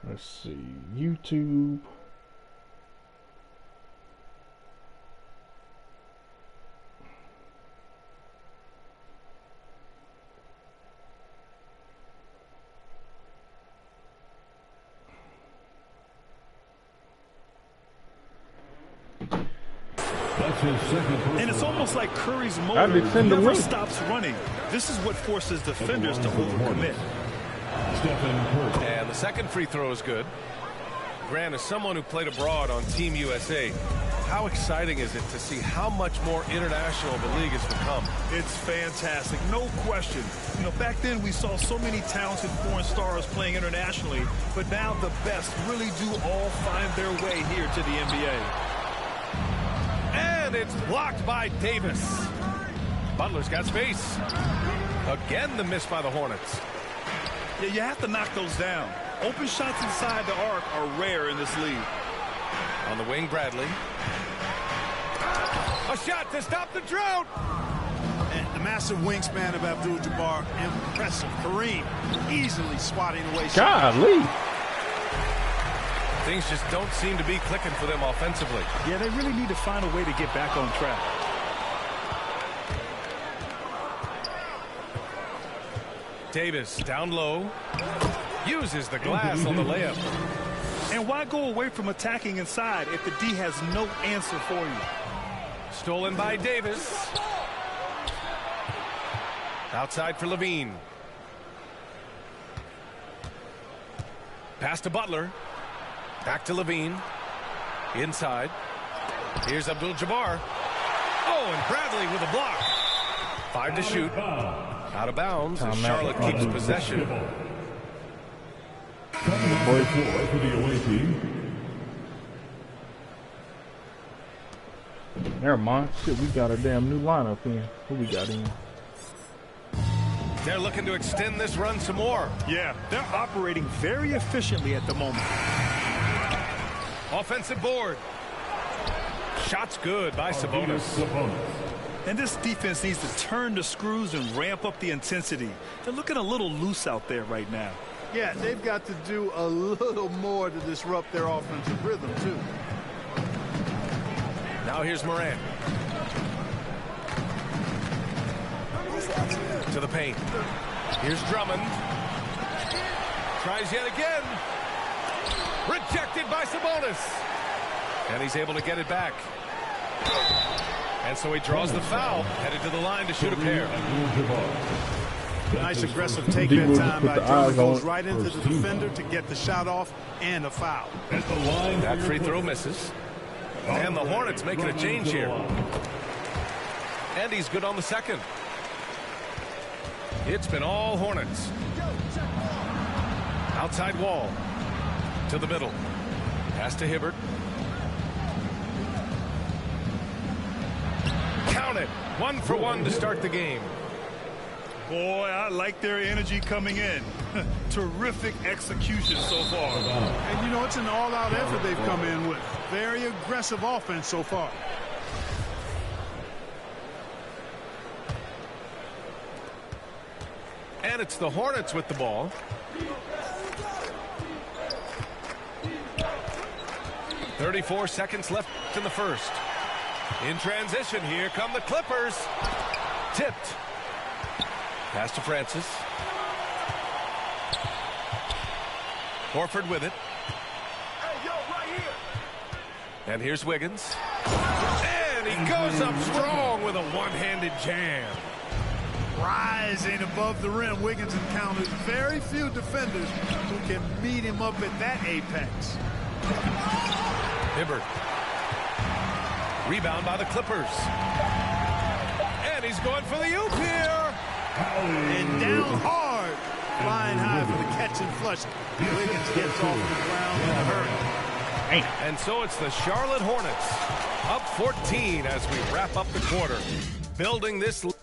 Let's see, YouTube. And it's almost like Curry's motor never stops running. This is what forces defenders to overcommit. And the second free throw is good. Grant, as someone who played abroad on Team USA, how exciting is it to see how much more international the league has become? It's fantastic, no question. You know, back then we saw so many talented foreign stars playing internationally, but now the best really do all find their way here to the NBA. And it's blocked by Davis. Butler's got space. Again, the miss by the Hornets. Yeah, you have to knock those down. Open shots inside the arc are rare in this league. On the wing, Bradley. A shot to stop the drought. And the massive wingspan of Abdul-Jabbar, impressive. Kareem easily swatting away shots. Golly. Things just don't seem to be clicking for them offensively. Yeah, they really need to find a way to get back on track. Davis down low. Uses the glass on the layup. And why go away from attacking inside if the D has no answer for you? Stolen by Davis. Outside for Levine. Pass to Butler. Back to Levine. Inside. Here's Abdul-Jabbar. Oh, and Bradley with a block. 5 to shoot. Out of bounds as Charlotte keeps possession. Number 4 for the away team. Never mind. Shit, we got a damn new lineup in. Who we got in? They're looking to extend this run some more. Yeah, they're operating very efficiently at the moment. Offensive board. Shots good by Sabonis. And this defense needs to turn the screws and ramp up the intensity. They're looking a little loose out there right now. Yeah, they've got to do a little more to disrupt their offensive rhythm, too. Now here's Morant. To the paint. Here's Drummond. Tries yet again. Rejected by Sabonis. And he's able to get it back. And so he draws the foul. Headed to the line to shoot a pair. Nice aggressive take that time by Drummond. Goes right into the defender to get the shot off and a foul. That free throw misses. And the Hornets making a change here. And he's good on the second. It's been all Hornets. Outside wall. To the middle. Pass to Hibbert. Count it. 1 for 1 to start the game. Boy, I like their energy coming in. Terrific execution so far. And, you know, it's an all-out effort they've come in with. Very aggressive offense so far. And it's the Hornets with the ball. .34 seconds left in the first. In transition, here come the Clippers. Tipped. Pass to Francis. Horford with it. And here's Wiggins. And he goes up strong with a one-handed jam. Rising above the rim, Wiggins encounters very few defenders who can meet him up at that apex. Hibbert. Rebound by the Clippers. And he's going for the oop here. And down hard. Flying high for the catch and flush. Wiggins gets off the ground in a hurry. And so it's the Charlotte Hornets up 14 as we wrap up the quarter. Building this. And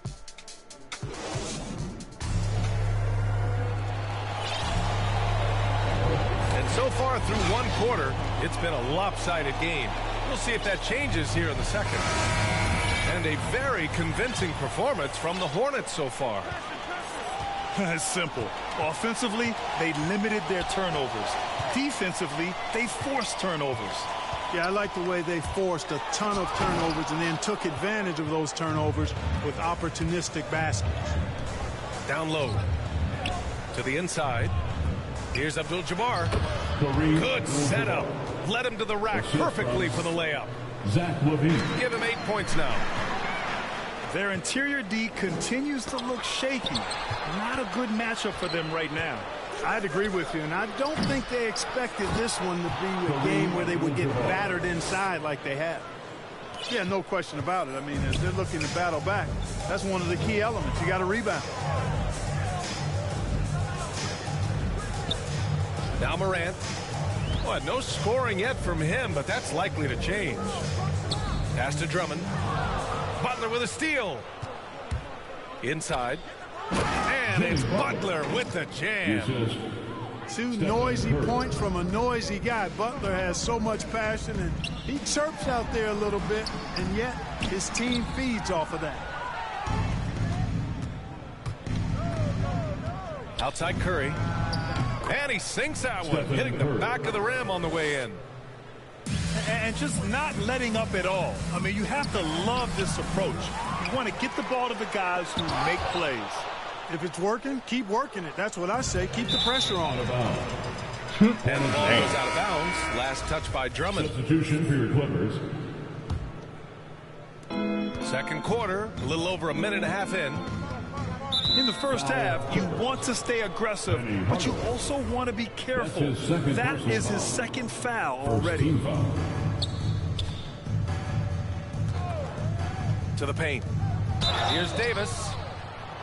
so far through one quarter, it's been a lopsided game. We'll see if that changes here in the second. And a very convincing performance from the Hornets so far. It's simple. Offensively, they limited their turnovers. Defensively, they forced turnovers. Yeah, I like the way they forced a ton of turnovers and then took advantage of those turnovers with opportunistic baskets. Down low. To the inside. Here's Abdul-Jabbar. Good setup. Led him to the rack perfectly for the layup. Zach LaVine. Give him 8 points now. Their interior D continues to look shaky. Not a good matchup for them right now. I'd agree with you, and I don't think they expected this one to be a game where they would get battered inside like they have. Yeah, no question about it. I mean, as they're looking to battle back, that's one of the key elements. You got to rebound. Now Morant. Well, no scoring yet from him, but that's likely to change. Pass to Drummond. Butler with a steal. Inside. And it's Butler with the jam. Two noisy points from a noisy guy. Butler has so much passion, and he chirps out there a little bit, and yet his team feeds off of that. Outside Curry. And he sinks that one, hitting the back of the rim on the way in. And just not letting up at all. I mean, you have to love this approach. You want to get the ball to the guys who make plays. If it's working, keep working it. That's what I say. Keep the pressure on. And the ball goes out of bounds. Last touch by Drummond. Substitution for your Clippers. Second quarter, a little over a minute and a half in. In the first half, you want to stay aggressive, but you also want to be careful. That is his second foul already. To the paint. Here's Davis.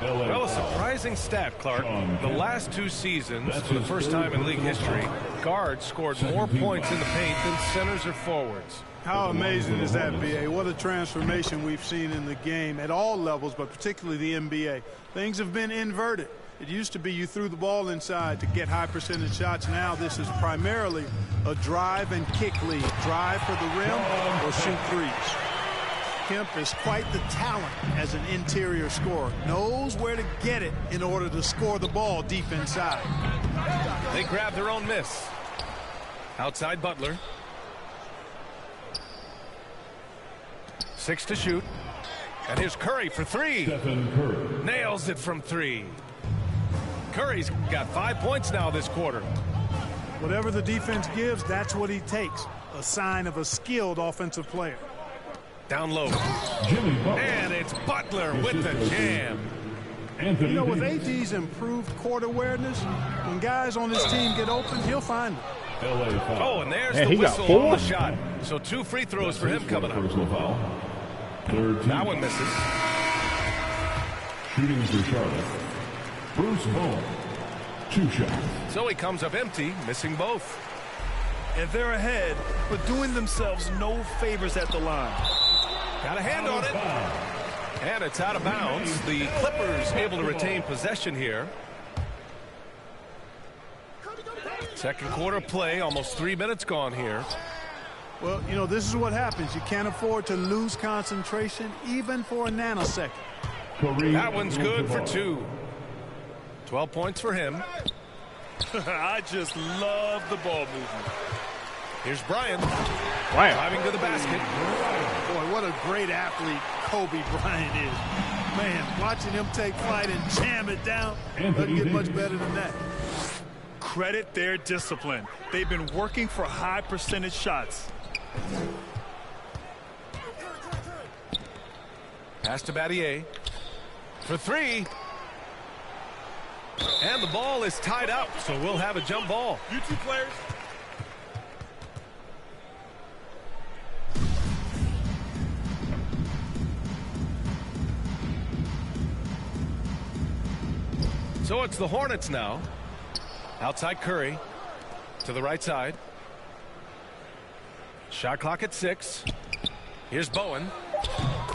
Well, a surprising stat, Clark. The last 2 seasons, for the first time in league history, guards scored more points in the paint than centers or forwards. How amazing is that, B.A.? What a transformation we've seen in the game at all levels, but particularly the NBA. Things have been inverted. It used to be you threw the ball inside to get high percentage shots. Now this is primarily a drive and kick league. Drive for the rim or shoot threes. Kemp is quite the talent as an interior scorer. Knows where to get it in order to score the ball deep inside. They grab their own miss. Outside Butler. 6 to shoot. And here's Curry for 3. Stephen Curry. Nails it from 3. Curry's got 5 points now this quarter. Whatever the defense gives, that's what he takes. A sign of a skilled offensive player. Down low. Jimmy Butler. And it's Butler with the jam. Anthony You know, with Davis. AD's improved court awareness, when guys on his team get open, he'll find them. LA foul. Oh, and there's Man, the he got whistle 4? on the shot. So 2 free throws for him coming up. Personal foul. Third team. That one misses. Shooting for Charlotte. Bruce Bowen. 2 shots. So he comes up empty, missing both. And they're ahead, but doing themselves no favors at the line. Got a hand on it. And it's out of bounds. The Clippers able to retain possession here. Second quarter play, almost 3 minutes gone here. Well, you know, this is what happens. You can't afford to lose concentration even for a nanosecond. Kareem That one's good for Abdul-Jabbar. 2. 12 points for him. I just love the ball movement. Here's Bryant. Wow. Driving to the basket. Boy, what a great athlete Kobe Bryant is. Man, watching him take flight and jam it down doesn't get much better than that. Credit their discipline. They've been working for high percentage shots. Pass to Battier. For 3. And the ball is tied up, so we'll have a jump ball. You two players. So it's the Hornets now. Outside Curry. To the right side. Shot clock at 6. Here's Bowen.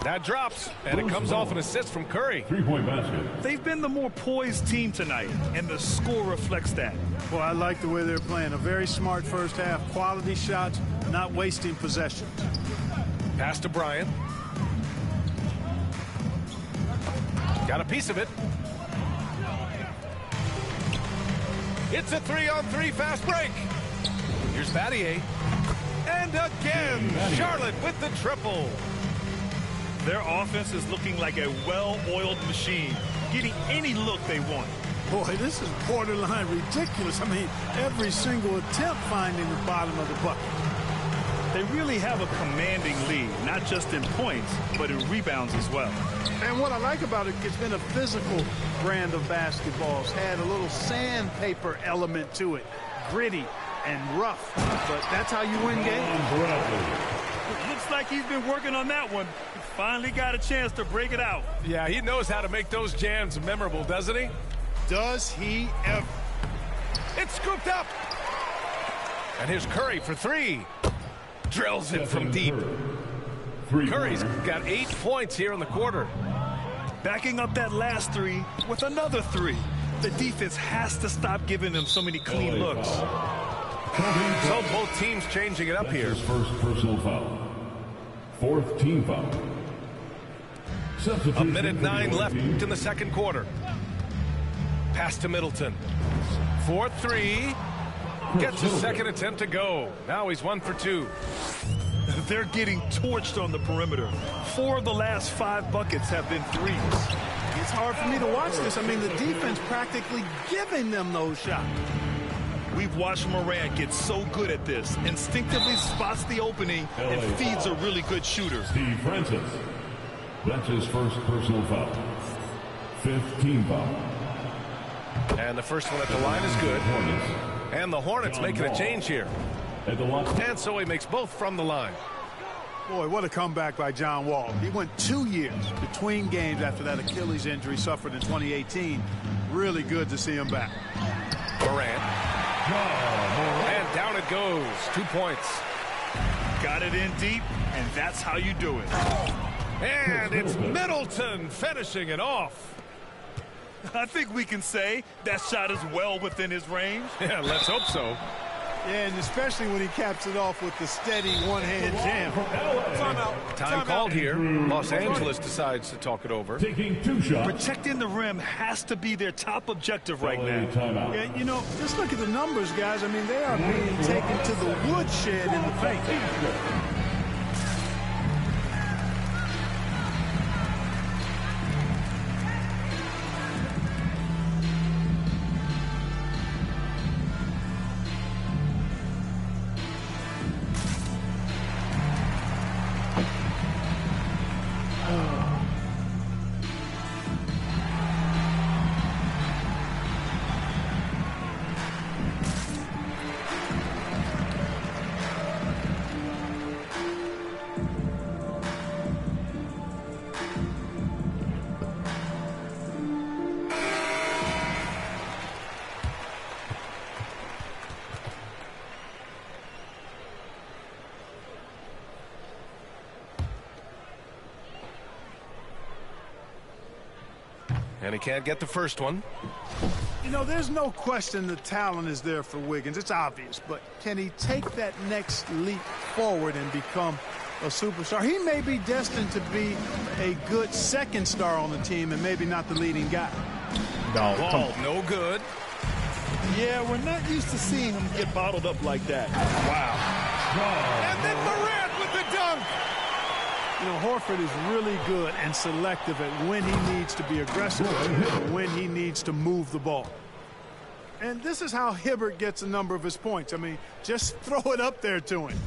That drops, and it comes off an assist from Curry. 3-point basket. They've been the more poised team tonight, and the score reflects that. Well, I like the way they're playing. A very smart first half. Quality shots, not wasting possessions. Pass to Bryant. Got a piece of it. It's a 3-on-3 fast break. Here's Battier. And again, Charlotte with the triple. Their offense is looking like a well-oiled machine, getting any look they want. Boy, this is borderline ridiculous. I mean, every single attempt finding the bottom of the bucket. They really have a commanding lead, not just in points, but in rebounds as well. And what I like about it, it's been a physical brand of basketball. It's had a little sandpaper element to it, gritty and rough. But that's how you win games. Looks like he's been working on that one. He finally got a chance to break it out. Yeah, he knows how to make those jams memorable, doesn't he? Does he ever? It's scooped up. And here's Curry for three. Drills it from deep. Curry's got 8 points here in the quarter. Backing up that last three with another three. The defense has to stop giving them so many clean looks. So both teams changing it up That's here. his first personal foul. Fourth team foul. A minute 9 left in the second quarter. Pass to Middleton. 4-3. Gets his second attempt to go. Now he's 1 for 2. They're getting torched on the perimeter. 4 of the last 5 buckets have been threes. It's hard for me to watch this. I mean, the defense practically giving them those shots. We've watched Morant get so good at this. Instinctively spots the opening and feeds a really good shooter. Steve Francis. That's his first personal foul. Fifth team foul. And the first one at the line is good. And the Hornets making a change here. At the line. And so he makes both from the line. Boy, what a comeback by John Wall. He went 2 years between games after that Achilles injury suffered in 2018. Really good to see him back. Morant. And down it goes. 2 points. Got it in deep, and that's how you do it. And it's Middleton finishing it off. I think we can say that shot is well within his range. Yeah, let's hope so. Yeah, and especially when he caps it off with the steady one-hand jam. Time called here. Los Angeles decides to talk it over. Taking 2 shots. Protecting the rim has to be their top objective right LA now. timeout. Yeah, you know, just look at the numbers, guys. I mean, they are being taken to the woodshed in the paint. And he can't get the first one. You know, there's no question the talent is there for Wiggins. It's obvious. But can he take that next leap forward and become a superstar? He may be destined to be a good second star on the team and maybe not the leading guy. Ball no good. Yeah, we're not used to seeing him get bottled up like that. Wow. And then Morant with the dunk. You know, Horford is really good and selective at when he needs to be aggressive and when he needs to move the ball. And this is how Hibbert gets a number of his points. I mean, just throw it up there to him.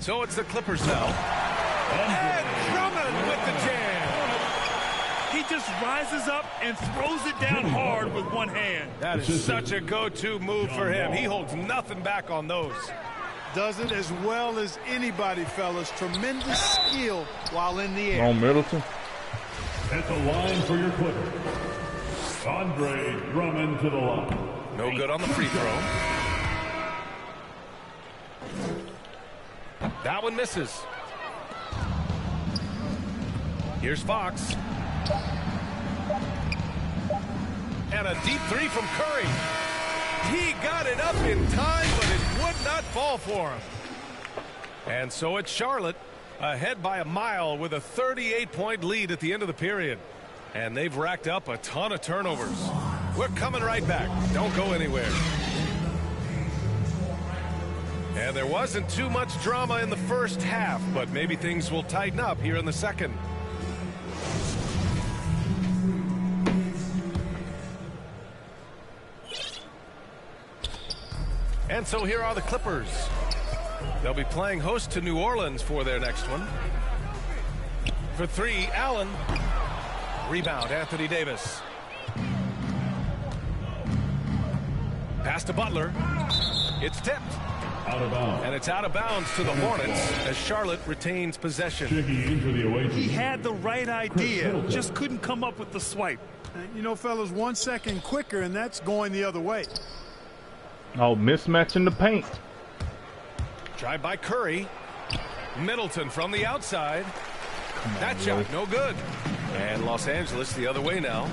So it's the Clippers now. And Drummond with the jam. He just rises up and throws it down hard with one hand. That is such a go-to move for him. He holds nothing back on those. Does it as well as anybody, fellas. Tremendous skill while in the air. On Middleton. At the line for your Clippers. Andre Drummond to the line. No good on the free throw. That one misses. Here's Fox. And a deep three from Curry. He got it up in time, but it would not fall for him. And so it's Charlotte ahead by a mile with a 38-point lead at the end of the period. And they've racked up a ton of turnovers. We're coming right back. Don't go anywhere. And there wasn't too much drama in the first half, but maybe things will tighten up here in the second. And so here are the Clippers. They'll be playing host to New Orleans for their next one. For three, Allen. Rebound, Anthony Davis. Pass to Butler. It's tipped. Out of bounds. And it's out of bounds to the Hornets as Charlotte retains possession. Checking into the away He team. had the right idea, just couldn't come up with the swipe. You know, fellas, 1 second quicker, and that's going the other way. Oh, mismatch in the paint. Drive by Curry. Middleton from the outside. That shot, no good. And Los Angeles the other way now.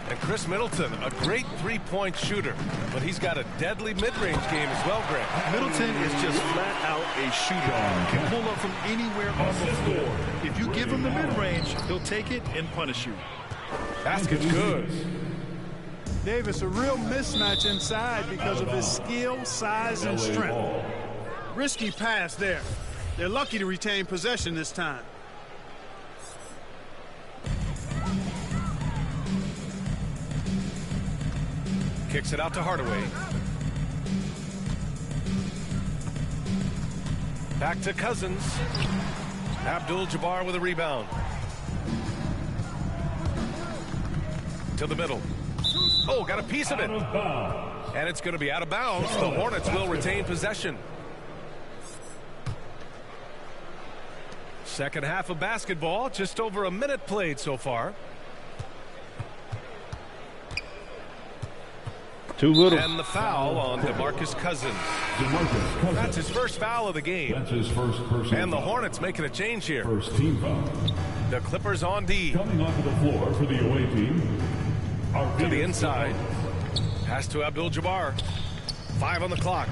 And Chris Middleton, a great three-point shooter, but he's got a deadly mid-range game as well, Greg. Middleton is just flat out a shooter. Can pull up from anywhere on the floor. If you give him the mid-range, he'll take it and punish you. Basket's good. Davis, a real mismatch inside because of his skill, size, and strength. Risky pass there. They're lucky to retain possession this time. Kicks it out to Hardaway. Back to Cousins. Abdul-Jabbar with a rebound. To the middle. Oh, got a piece of it. Out of bounds. And it's going to be out of bounds. The Hornets will retain possession. Second half of basketball, just over a minute played so far. Too little. And the foul on DeMarcus Cousins. DeMarcus Cousins. That's his first foul of the game. That's his first personal And the foul. Hornets making a change here. First team foul. The Clippers on D. Coming onto the floor for the away team. To the inside. Pass to Abdul-Jabbar. 5 on the clock.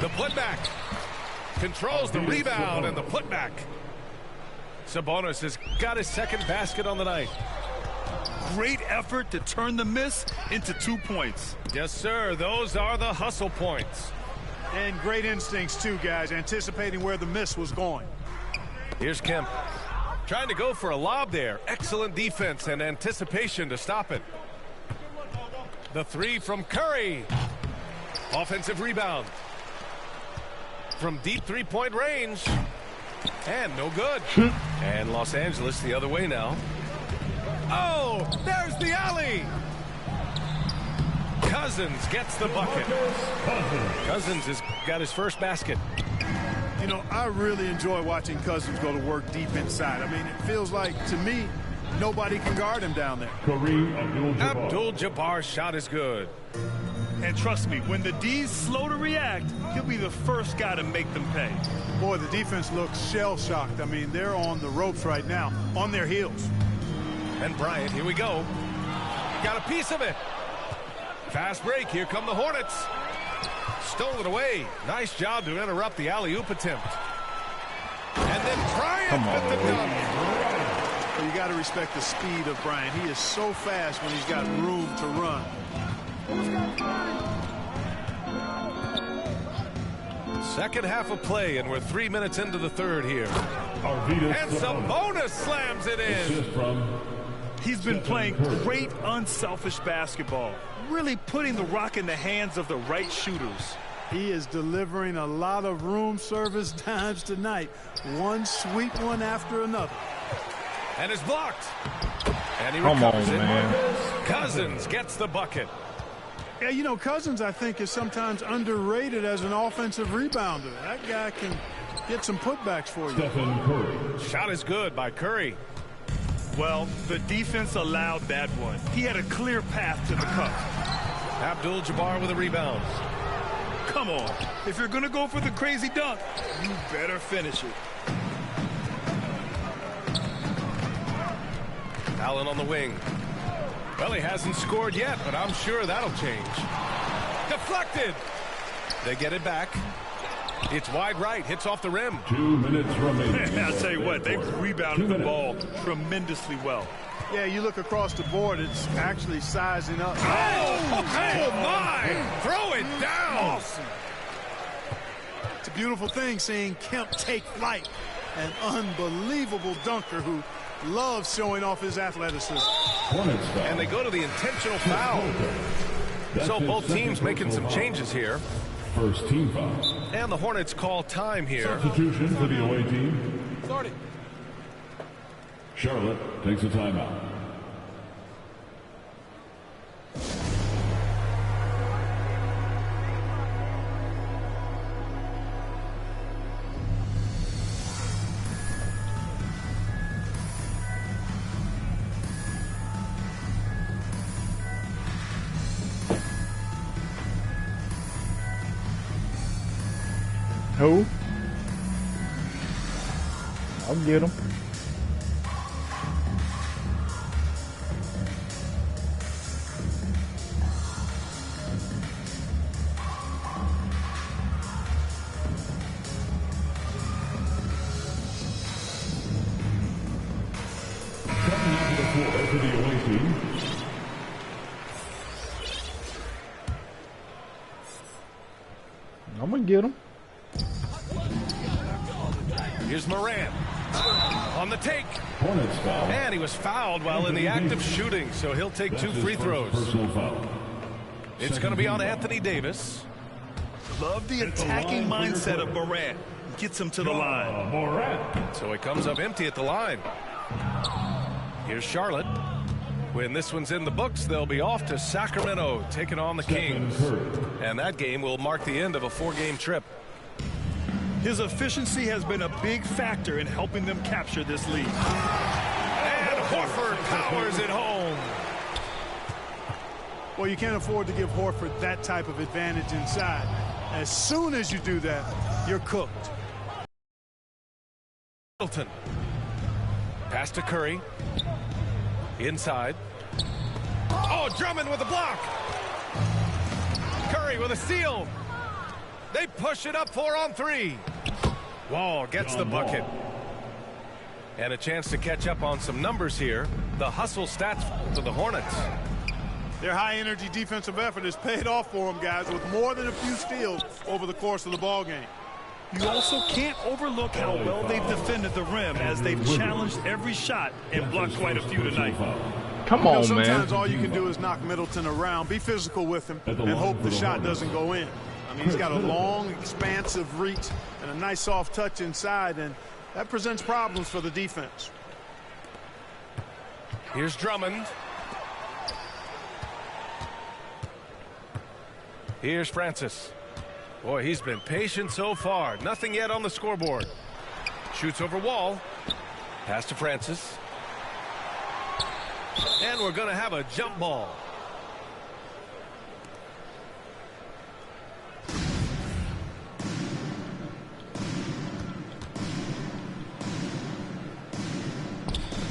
The putback. Controls the rebound and the putback. Sabonis has got his second basket on the night. Great effort to turn the miss into 2 points. Yes, sir. Those are the hustle points. And great instincts, too, guys, anticipating where the miss was going. Here's Kemp. Trying to go for a lob there. Excellent defense and anticipation to stop it. The three from Curry. Offensive rebound. From deep three-point range. And no good. And Los Angeles the other way now. Oh, there's the alley. Cousins gets the bucket. Cousins has got his first basket. You know, I really enjoy watching Cousins go to work deep inside. I mean, it feels like, to me, nobody can guard him down there. Kareem Abdul-Jabbar. Abdul-Jabbar's shot is good. And trust me, when the D's slow to react, he'll be the first guy to make them pay. Boy, the defense looks shell-shocked. I mean, they're on the ropes right now, on their heels. And Bryant, here we go. Got a piece of it. Fast break. Here come the Hornets. Stole it away. Nice job to interrupt the alley-oop attempt. And then Bryant with the dunk. Well, you got to respect the speed of Bryant. He is so fast when he's got room to run. Second half of play, and we're 3 minutes into the third here. Arvydas And Sabonis slams it in. Assist from He's been Stephen playing Curry. great, unselfish basketball. Really putting the rock in the hands of the right shooters. He is delivering a lot of room service dimes tonight. One sweet one after another. And is blocked. And he Come on, recovers it. man. Cousins gets the bucket. Yeah, you know, Cousins, I think, is sometimes underrated as an offensive rebounder. That guy can get some putbacks for you. Stephen Curry. Shot is good by Curry. Well, the defense allowed that one. He had a clear path to the cup. Abdul-Jabbar with a rebound. Come on. If you're going to go for the crazy dunk, you better finish it. Allen on the wing. Well, he hasn't scored yet, but I'm sure that'll change. Deflected. They get it back. It's wide right. Hits off the rim. 2 minutes remaining. I'll tell you what, they've rebounded the ball tremendously well. Yeah, you look across the board, it's actually sizing up. Oh my! Throw it down! Awesome. It's a beautiful thing seeing Kemp take flight. An unbelievable dunker who loves showing off his athleticism. And they go to the intentional foul. So both teams making some changes here. First team foul. And the Hornets call time here. Substitution for the away team. Starting. Charlotte takes a timeout. Who? I'll get him. Coming onto the floor for the away team. I'm gonna get him. Here's Morant on the take. Hornets foul. And he was fouled while in the act of shooting, so he'll take That's two his free first throws. personal foul. It's going to be on Anthony Davis. Love the attacking mindset of Morant. Gets him to the line. Morant. So he comes up empty at the line. Here's Charlotte. When this one's in the books, they'll be off to Sacramento, taking on the Kings. And that game will mark the end of a 4-game trip. His efficiency has been a big factor in helping them capture this lead. And Horford powers it home. Well, you can't afford to give Horford that type of advantage inside. As soon as you do that, you're cooked. Middleton. Pass to Curry. Inside. Oh, Drummond with a block. Curry with a steal. They push it up 4-on-3. Wall gets the bucket. And a chance to catch up on some numbers here. The hustle stats for the Hornets. Their high-energy defensive effort has paid off for them, guys, with more than a few steals over the course of the ballgame. You also can't overlook how well they've defended the rim as they've challenged every shot and blocked quite a few tonight. Come on, sometimes man. all you can do is knock Middleton around, be physical with him, and hope the shot doesn't go in. I mean, he's got a long, expansive reach and a nice soft touch inside, and that presents problems for the defense. Here's Drummond. Here's Francis. Boy, he's been patient so far. Nothing yet on the scoreboard. Shoots over Wall. Pass to Francis. And we're going to have a jump ball.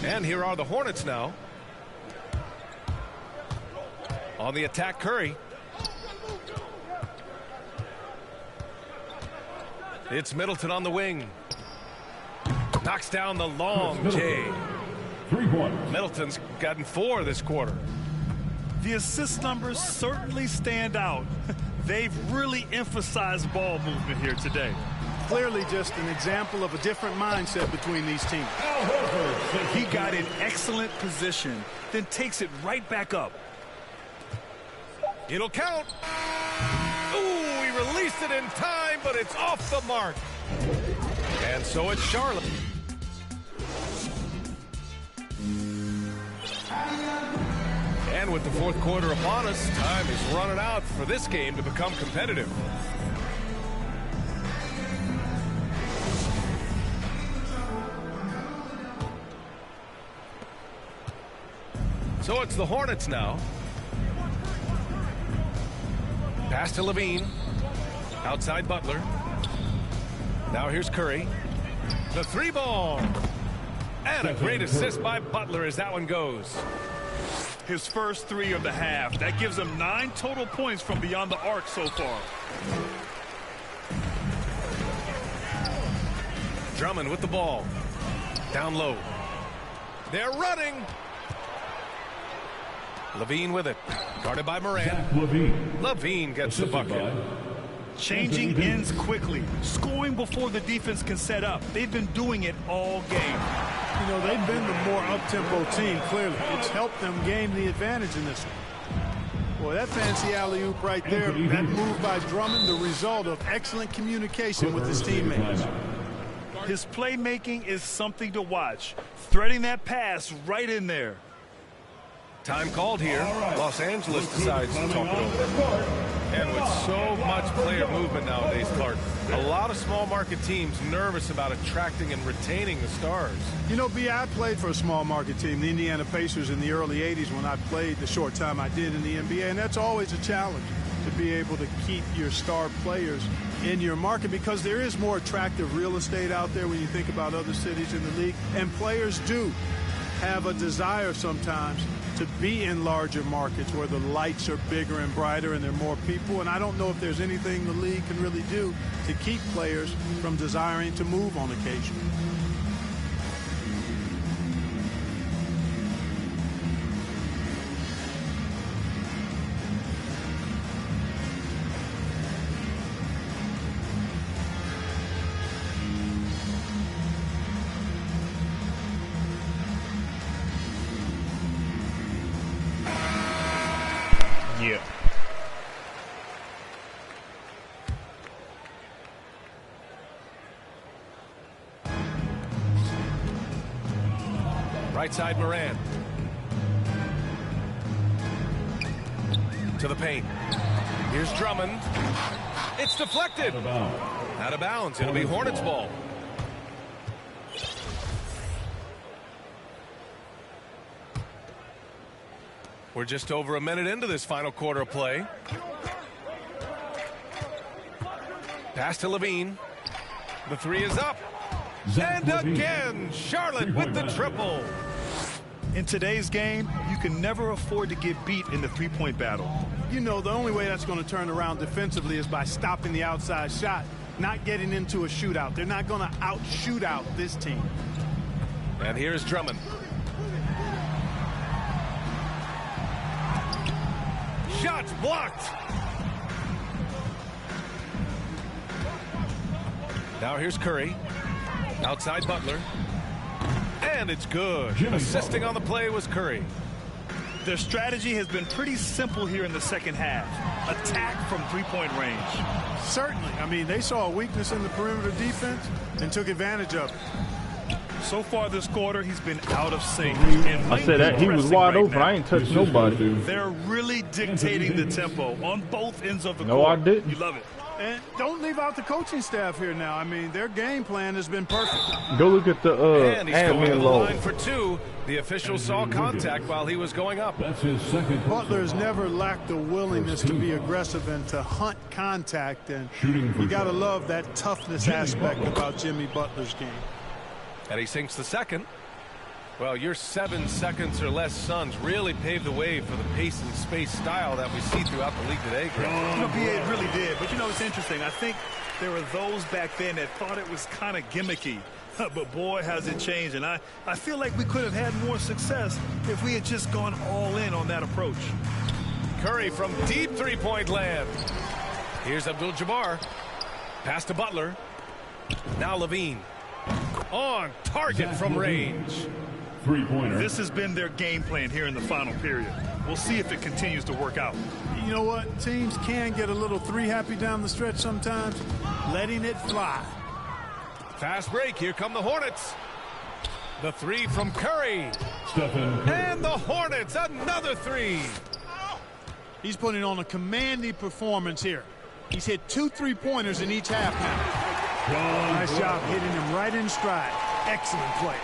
And here are the Hornets now. On the attack, Curry. It's Middleton on the wing. Knocks down the long J. 3 points. Middleton's gotten 4 this quarter. The assist numbers certainly stand out. They've really emphasized ball movement here today. Clearly just an example of a different mindset between these teams. He got in excellent position, then takes it right back up. It'll count. Ooh, he released it in time, but it's off the mark. And so it's Charlotte. And with the fourth quarter upon us, time is running out for this game to become competitive. So it's the Hornets now. Pass to Levine. Outside Butler. Now here's Curry. The 3-ball. And a great assist by Butler as that one goes. His first 3 of the half. That gives him 9 total points from beyond the arc so far. Drummond with the ball. Down low. They're running. Levine with it. Guarded by Moran. Zach Levine. Levine gets the Assisted bucket. by Changing ends quickly, scoring before the defense can set up. They've been doing it all game. You know, they've been the more up-tempo team, clearly. It's helped them gain the advantage in this one. Boy, that fancy alley-oop right there, that move by Drummond, the result of excellent communication with his teammates. His playmaking is something to watch. Threading that pass right in there. Time called here. Los Angeles decides to talk it over. And with so much player movement nowadays, Clark, a lot of small market teams nervous about attracting and retaining the stars. You know, B, I played for a small market team, the Indiana Pacers, in the early 80s when I played the short time I did in the NBA, and that's always a challenge to be able to keep your star players in your market because there is more attractive real estate out there when you think about other cities in the league, and players do have a desire sometimes to be in larger markets where the lights are bigger and brighter and there are more people. And I don't know if there's anything the league can really do to keep players from desiring to move on occasion. Yeah. Right side, Moran. To the paint. Here's Drummond. It's deflected. Out of bounds. It'll be Hornets ball. We're just over a minute into this final quarter of play. Pass to Levine. The three is up. And again, Charlotte with the triple. In today's game, you can never afford to get beat in the three-point battle. You know, the only way that's going to turn around defensively is by stopping the outside shot, not getting into a shootout. They're not going to out-shoot out this team. And here's Drummond. Shots blocked. Now here's Curry. Outside Butler. And it's good. Assisting on the play was Curry. Their strategy has been pretty simple here in the second half. Attack from three-point range. Certainly. I mean, they saw a weakness in the perimeter defense and took advantage of it. So far this quarter, he's been out of sync. I said that he was wide open. I ain't touched nobody. They're really dictating the tempo on both ends of the No, court. I didn't. You love it. And don't leave out the coaching staff here now. I mean, their game plan has been perfect. Go look at the And he's going to the admin low. line for two. The official saw contact while he was going up. That's his second. Butler has never lacked the willingness to be aggressive and to hunt contact. And Shooting for you got to Charlotte. love that toughness Jimmy aspect Butler. about Jimmy Butler's game. And he sinks the second. Well, your 7 seconds or less Suns really paved the way for the pace and space style that we see throughout the league today, Greg. You know, BA, it really did. But, you know, it's interesting. I think there were those back then that thought it was kind of gimmicky. But, boy, has it changed. And I feel like we could have had more success if we had just gone all in on that approach. Curry from deep three-point land. Here's Abdul-Jabbar. Pass to Butler. Now Levine. On target from range. Three-pointer. This has been their game plan here in the final period. We'll see if it continues to work out. You know what? Teams can get a little three-happy down the stretch sometimes. Letting it fly. Fast break. Here come the Hornets. The three from Curry. Stephen Curry. And the Hornets, another three. He's putting on a commanding performance here. He's hit 2 3-pointers in each half now. Nice job hitting him right in stride. Excellent play.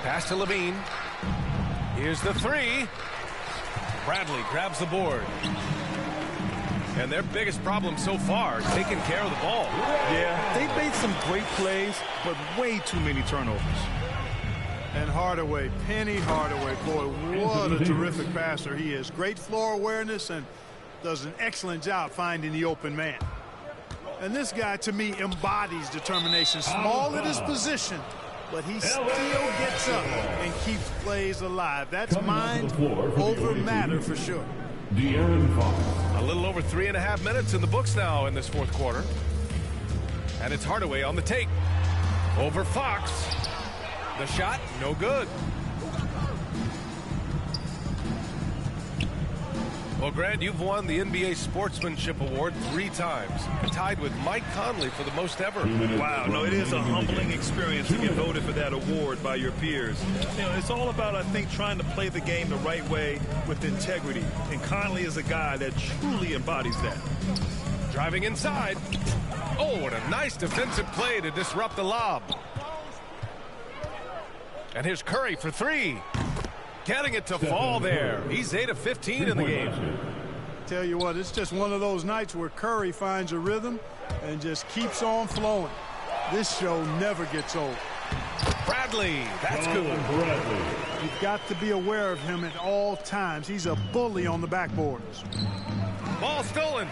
Pass to Levine. Here's the three. Bradley grabs the board. And their biggest problem so far, taking care of the ball. Yeah, they've made some great plays, but way too many turnovers. And Hardaway, Penny Hardaway, boy, what a terrific passer he is. Great floor awareness and does an excellent job finding the open man. And this guy, to me, embodies determination. Small at his position, but he still gets up and keeps plays alive. That's mind over matter for sure. De'Aaron Fox. A little over 3.5 minutes in the books now in this fourth quarter. And it's Hardaway on the take. Over Fox. The shot, no good. Well, Grant, you've won the NBA Sportsmanship Award 3 times, tied with Mike Conley for the most ever. Wow, no, it is a humbling experience to get voted for that award by your peers. You know, it's all about, I think, trying to play the game the right way with integrity. And Conley is a guy that truly embodies that. Driving inside. Oh, what a nice defensive play to disrupt the lob. And here's Curry for 3. Getting it to fall there. He's 8 of 15 in the game. Tell you what, it's just one of those nights where Curry finds a rhythm and just keeps on flowing. This show never gets old. Bradley, that's good. Bradley. You've got to be aware of him at all times. He's a bully on the backboards. Ball stolen.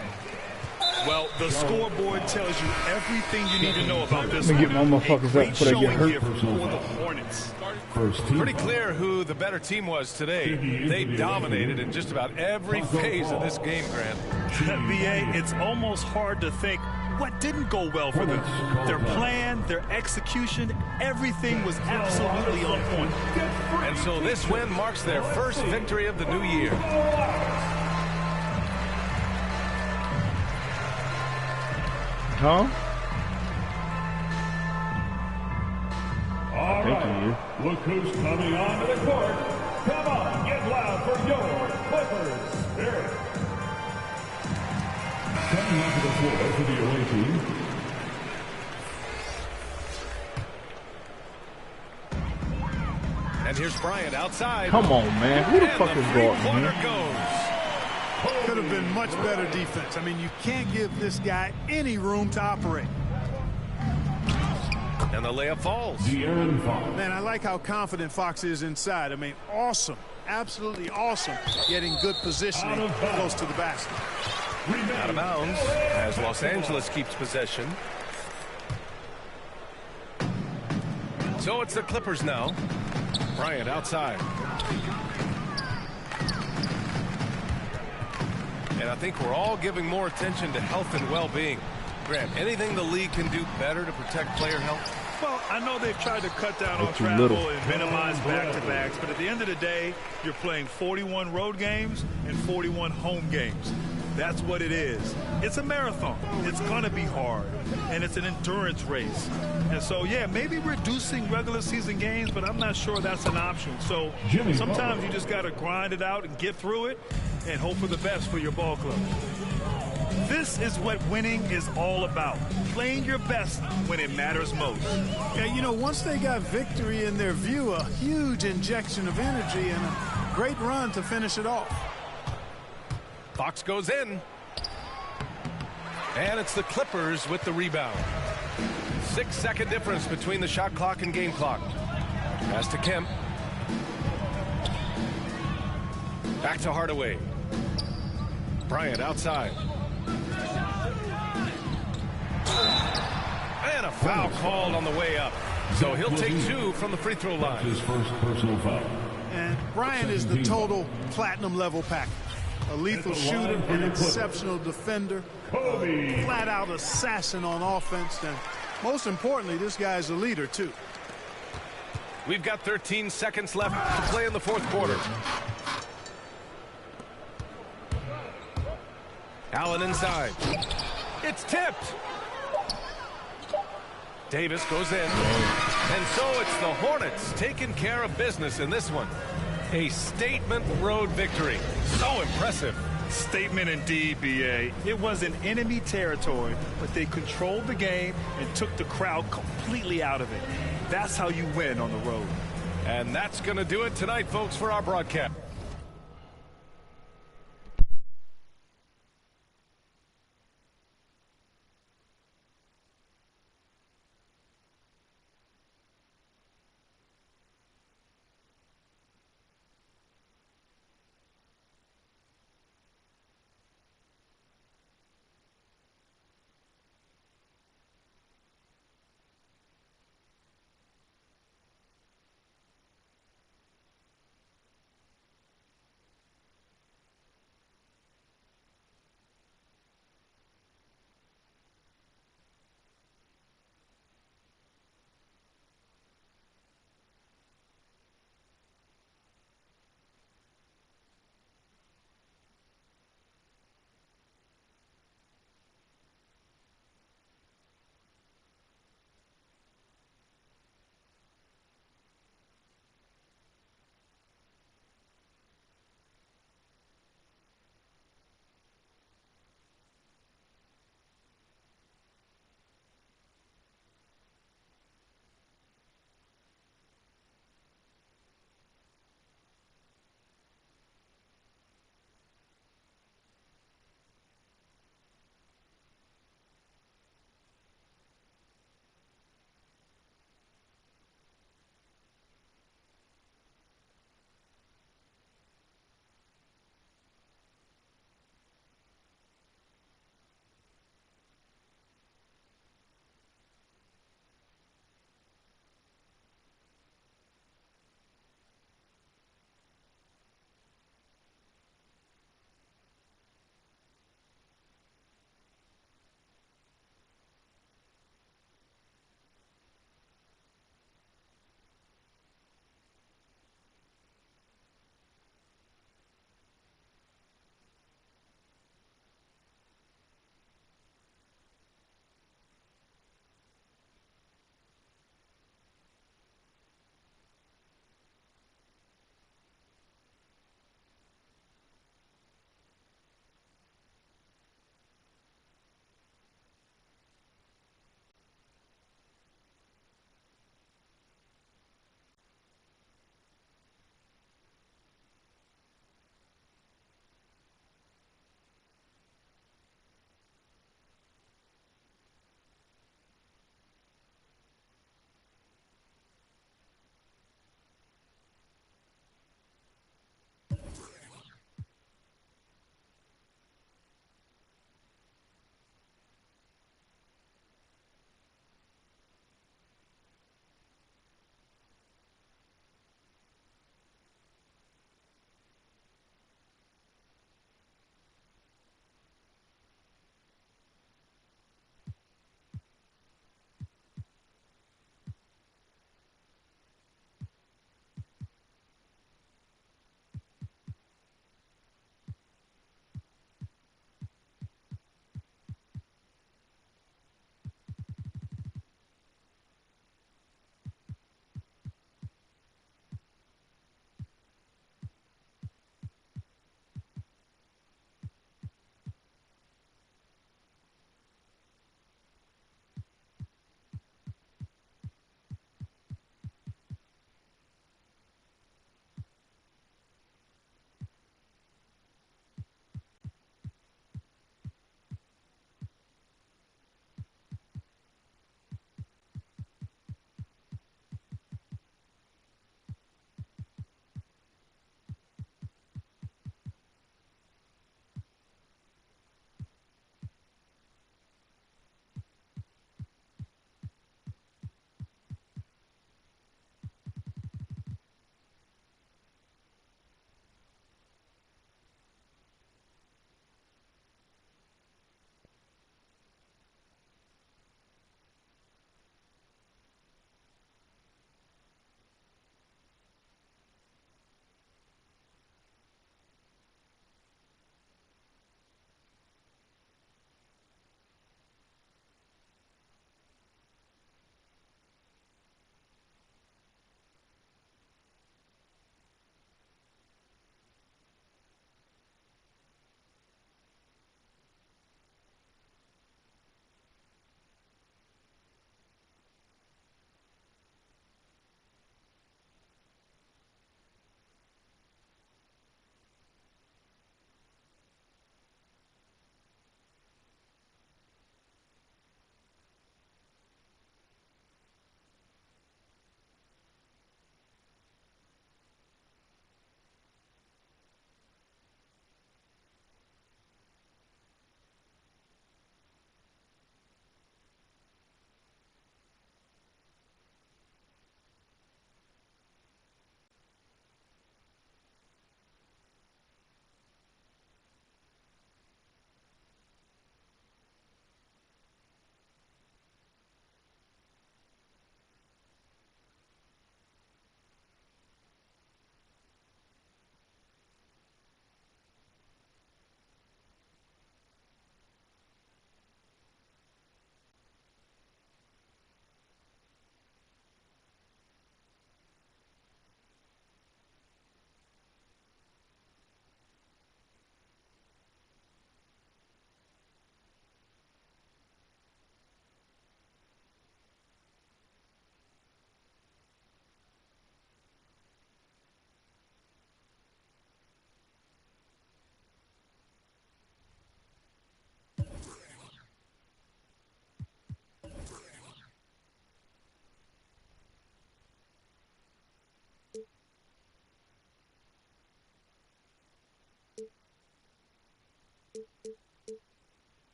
Well, the scoreboard tells you everything you need to know about this Let me get one. my motherfuckers Great up before they get showing hurt. here for the Hornets. First team. Pretty clear who the better team was today. They dominated in just about every phase of this game, Grant. BA, it's almost hard to think what didn't go well for them. Their plan, their execution, everything was absolutely on point. And so this win marks their first victory of the new year. Huh? All right. Look who's coming onto the court. Come on, get loud for your Clippers Spirit. Coming onto the floor for the away team. And here's Bryant outside. Come on, man. Who the And fuck is the guarding three-pointer him? goes. Could have been much better defense. I mean, you can't give this guy any room to operate. And the layup falls. De'Aaron Fox. Man, I like how confident Fox is inside. I mean, awesome. Absolutely awesome. Getting good positioning close to the basket. Out of bounds as Los Angeles keeps possession. So it's the Clippers now. Bryant outside. And I think we're all giving more attention to health and well-being. Grant, anything the league can do better to protect player health? Well, I know they've tried to cut down on too travel little. and minimize back-to-backs, but at the end of the day, you're playing 41 road games and 41 home games. That's what it is. It's a marathon. It's going to be hard, and it's an endurance race. And so, yeah, maybe reducing regular season games, but I'm not sure that's an option. So sometimes you just got to grind it out and get through it and hope for the best for your ball club. This is what winning is all about. Playing your best when it matters most. Yeah, you know, once they got victory in their view, a huge injection of energy and a great run to finish it off. Fox goes in. And it's the Clippers with the rebound. 6-second difference between the shot clock and game clock. Pass to Kemp. Back to Hardaway. Bryant outside. And a foul called on the way up. So he'll take 2 from the free throw line. His first personal foul. And Bryant is the total platinum level package. A lethal shooter, an exceptional defender, a flat-out assassin on offense, and most importantly, this guy's a leader, too. We've got 13 seconds left to play in the fourth quarter. Allen inside. It's tipped. Davis goes in. And so it's the Hornets taking care of business in this one. A statement road victory. So impressive. Statement indeed, BA. It was in enemy territory, but they controlled the game and took the crowd completely out of it. That's how you win on the road. And that's going to do it tonight, folks, for our broadcast.